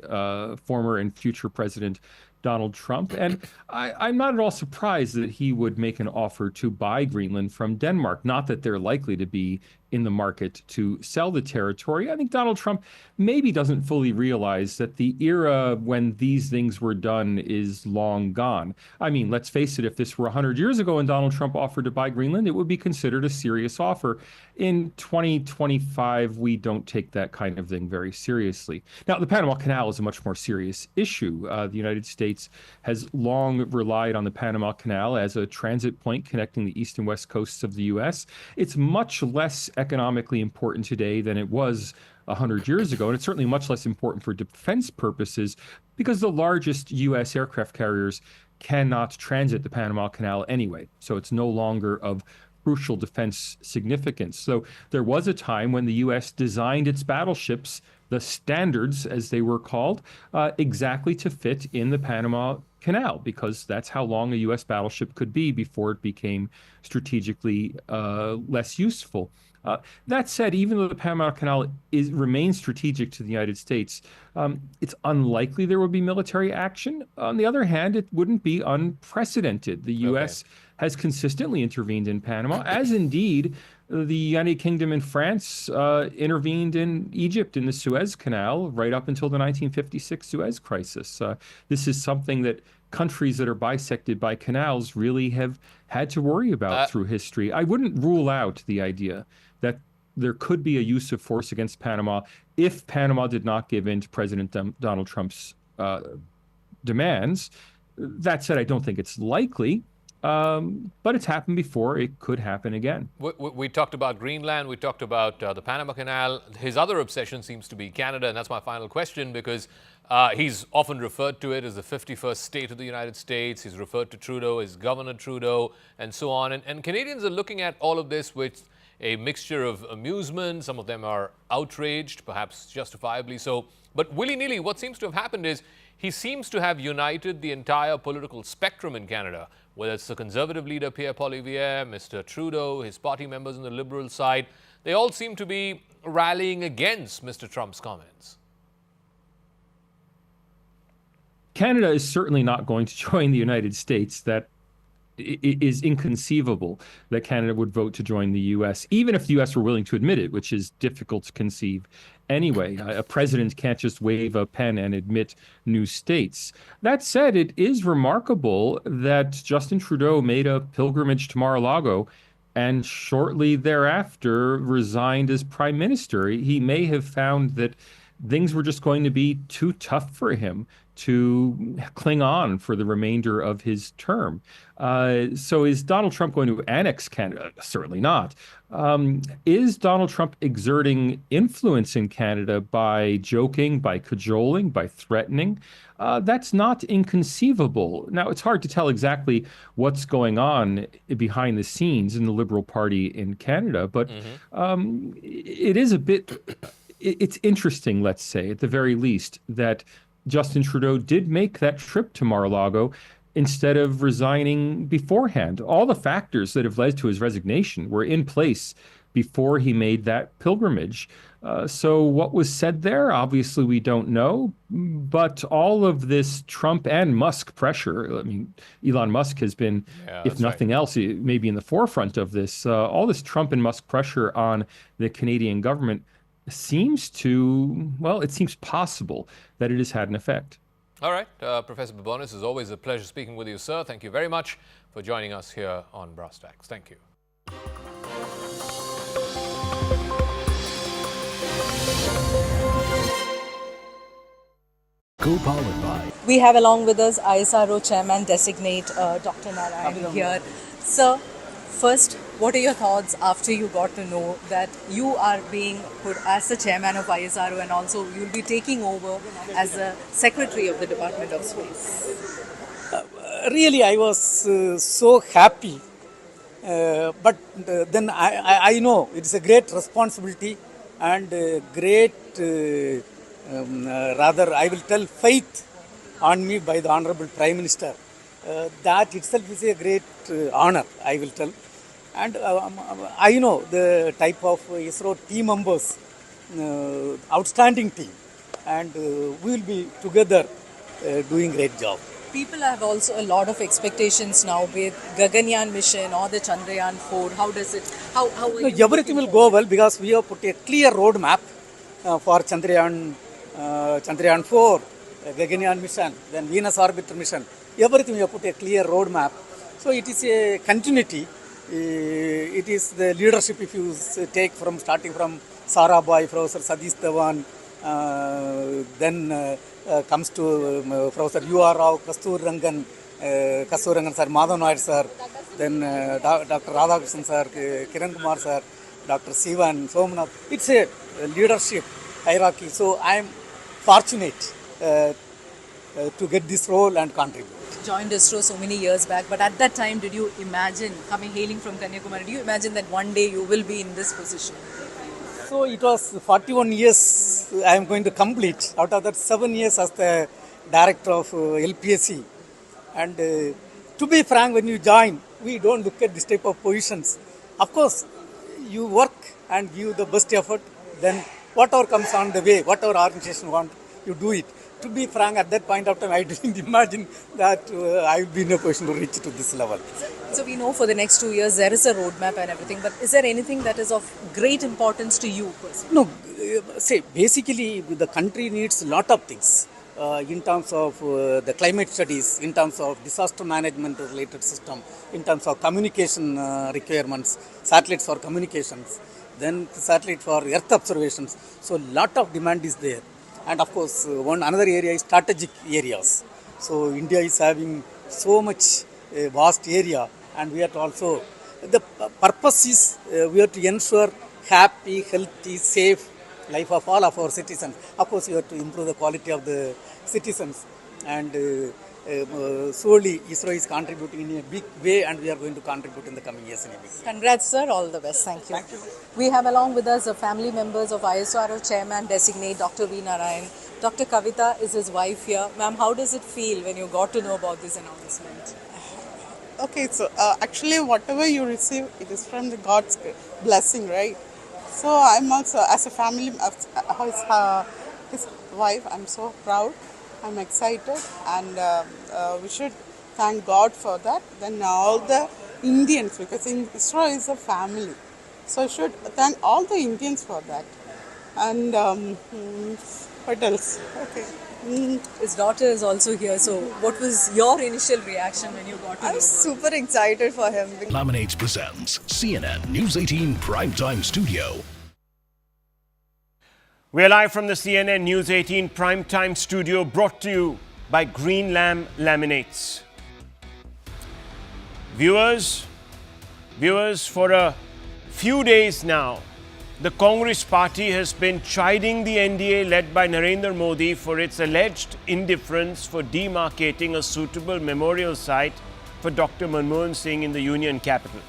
former and future President Donald Trump. And I'm not at all surprised that he would make an offer to buy Greenland from Denmark. Not that they're likely to be in the market to sell the territory. I think Donald Trump maybe doesn't fully realize that the era when these things were done is long gone. I mean, let's face it, if this were 100 years ago and Donald Trump offered to buy Greenland, it would be considered a serious offer. In 2025, we don't take that kind of thing very seriously. Now, the Panama Canal is a much more serious issue. The United States has long relied on the Panama Canal as a transit point connecting the east and west coasts of the U.S. It's much less economically important today than it was 100 years ago, and it's certainly much less important for defense purposes because the largest U.S. aircraft carriers cannot transit the Panama Canal anyway, so it's no longer of crucial defense significance. So there was a time when the U.S. designed its battleships, the Standards as they were called, exactly to fit in the Panama Canal, because that's how long a U.S. battleship could be before it became strategically less useful. That said, even though the Panama Canal remains strategic to the United States, it's unlikely there will be military action. On the other hand, it wouldn't be unprecedented. The U.S. has consistently intervened in Panama, as indeed the United Kingdom and France intervened in Egypt in the Suez Canal right up until the 1956 Suez Crisis. This is something that countries that are bisected by canals really have had to worry about through history. I wouldn't rule out the idea that there could be a use of force against Panama if Panama did not give in to President Donald Trump's demands. That said, I don't think it's likely. But it's happened before. It could happen again. We talked about Greenland. We talked about the Panama Canal. His other obsession seems to be Canada, and that's my final question, because he's often referred to it as the 51st state of the United States. He's referred to Trudeau as Governor Trudeau, and so on. And Canadians are looking at all of this with a mixture of amusement. Some of them are outraged, perhaps justifiably so. But willy-nilly, what seems to have happened is he seems to have united the entire political spectrum in Canada, whether it's the Conservative leader Pierre Poilievre, Mr. Trudeau, his party members on the Liberal side. They all seem to be rallying against Mr. Trump's comments. Canada is certainly not going to join the United States. That it is inconceivable that Canada would vote to join the U.S., even if the U.S. were willing to admit it, which is difficult to conceive anyway. A president can't just wave a pen and admit new states. That said, it is remarkable that Justin Trudeau made a pilgrimage to Mar-a-Lago and shortly thereafter resigned as prime minister. He may have found that things were just going to be too tough for him to cling on for the remainder of his term. So is Donald Trump going to annex Canada? Certainly not. Is Donald Trump exerting influence in Canada by joking, by cajoling, by threatening? That's not inconceivable. Now, it's hard to tell exactly what's going on behind the scenes in the Liberal Party in Canada, but it is a bit, it's interesting, let's say, at the very least, that Justin Trudeau did make that trip to Mar-a-Lago instead of resigning beforehand. All the factors that have led to his resignation were in place before he made that pilgrimage. So what was said there, obviously we don't know, but all of this Trump and Musk pressure, I mean, Elon Musk has been, if nothing else, maybe in the forefront of this, all this Trump and Musk pressure on the Canadian government seems to, well, it seems possible that it has had an effect. All right, Professor Babonis, it's always a pleasure speaking with you, sir. Thank you very much for joining us here on Brass Tacks. Thank you. Co-powered by. We have along with us ISRO Chairman Designate Dr. Narayan here. Sir, first, what are your thoughts after you got to know that you are being put as the chairman of ISRO and also you'll be taking over as the secretary of the Department of Space? Really, I was so happy. But then I know it's a great responsibility and great, rather, I will tell, faith on me by the Honorable Prime Minister. That itself is a great honor, I will tell. And I know the type of ISRO team members, outstanding team, and we will be together doing great job. People have also a lot of expectations now with Gaganyaan mission or the Chandrayaan 4. How does it, how are you everything will go well because we have put a clear roadmap for Chandrayaan 4, Gaganyaan mission, then Venus orbiter mission. Everything we have put a clear roadmap. So it is a continuity. It is the leadership if you take from starting from Sarabhai, Professor Satish Dhawan, then comes to Professor U.R. Rao, Kasturirangan sir, Madhav Nair sir, then Dr. Radhakrishnan sir, Kiran Kumar sir, Dr. Sivan, Somnath. It's a leadership hierarchy. So I am fortunate to get this role and contribute. Joined ISRO so many years back, but at that time, did you imagine, hailing from Kanyakumari, do you imagine that one day you will be in this position? So it was 41 years I am going to complete. Out of that, 7 years as the director of LPSC. And to be frank, when you join, we don't look at this type of positions. Of course, you work and give the best effort, then whatever comes on the way, whatever organization wants, you do it. To be frank, at that point of time, I didn't imagine that I would be in a position to reach to this level. So we know for the next 2 years there is a roadmap and everything, but is there anything that is of great importance to you personally? No, say basically the country needs a lot of things in terms of the climate studies, in terms of disaster management related system, in terms of communication requirements, satellites for communications, then satellite for earth observations. So a lot of demand is there. And of course, another area is strategic areas. So India is having so much vast area, and we have to also, the purpose is we have to ensure happy, healthy, safe life of all of our citizens. Of course, we have to improve the quality of the citizens, and solely ISRO is contributing in a big way, and we are going to contribute in the coming years in a big way. Congrats, sir. All the best. Thank you. Thank you. We have along with us the family members of ISRO Chairman Designate Dr. V. Narayan. Dr. Kavita is his wife here. Ma'am, how does it feel when you got to know about this announcement? Okay, so actually whatever you receive, it is from the God's blessing, right? So I'm also, as a family, his wife, I'm so proud. I'm excited, and we should thank God for that. Then all the Indians, because ISRO is a family, so I should thank all the Indians for that. And what else? Okay. His daughter is also here. So, what was your initial reaction when you got to know? I'm super excited for him. Laminates presents CNN News 18 Primetime Studio. We're live from the CNN News 18 Primetime Studio, brought to you by Green Lamb Laminates. Viewers, for a few days now, the Congress party has been chiding the NDA led by Narendra Modi for its alleged indifference for demarcating a suitable memorial site for Dr. Manmohan Singh in the Union capital.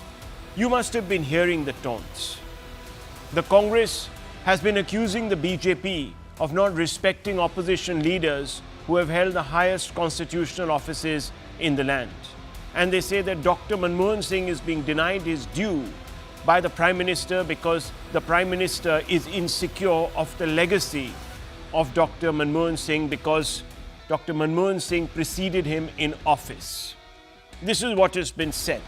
You must have been hearing the taunts. The Congress has been accusing the BJP of not respecting opposition leaders who have held the highest constitutional offices in the land. And they say that Dr. Manmohan Singh is being denied his due by the Prime Minister because the Prime Minister is insecure of the legacy of Dr. Manmohan Singh because Dr. Manmohan Singh preceded him in office. This is what has been said.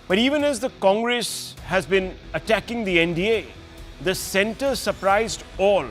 But even as the Congress has been attacking the NDA, the centre surprised all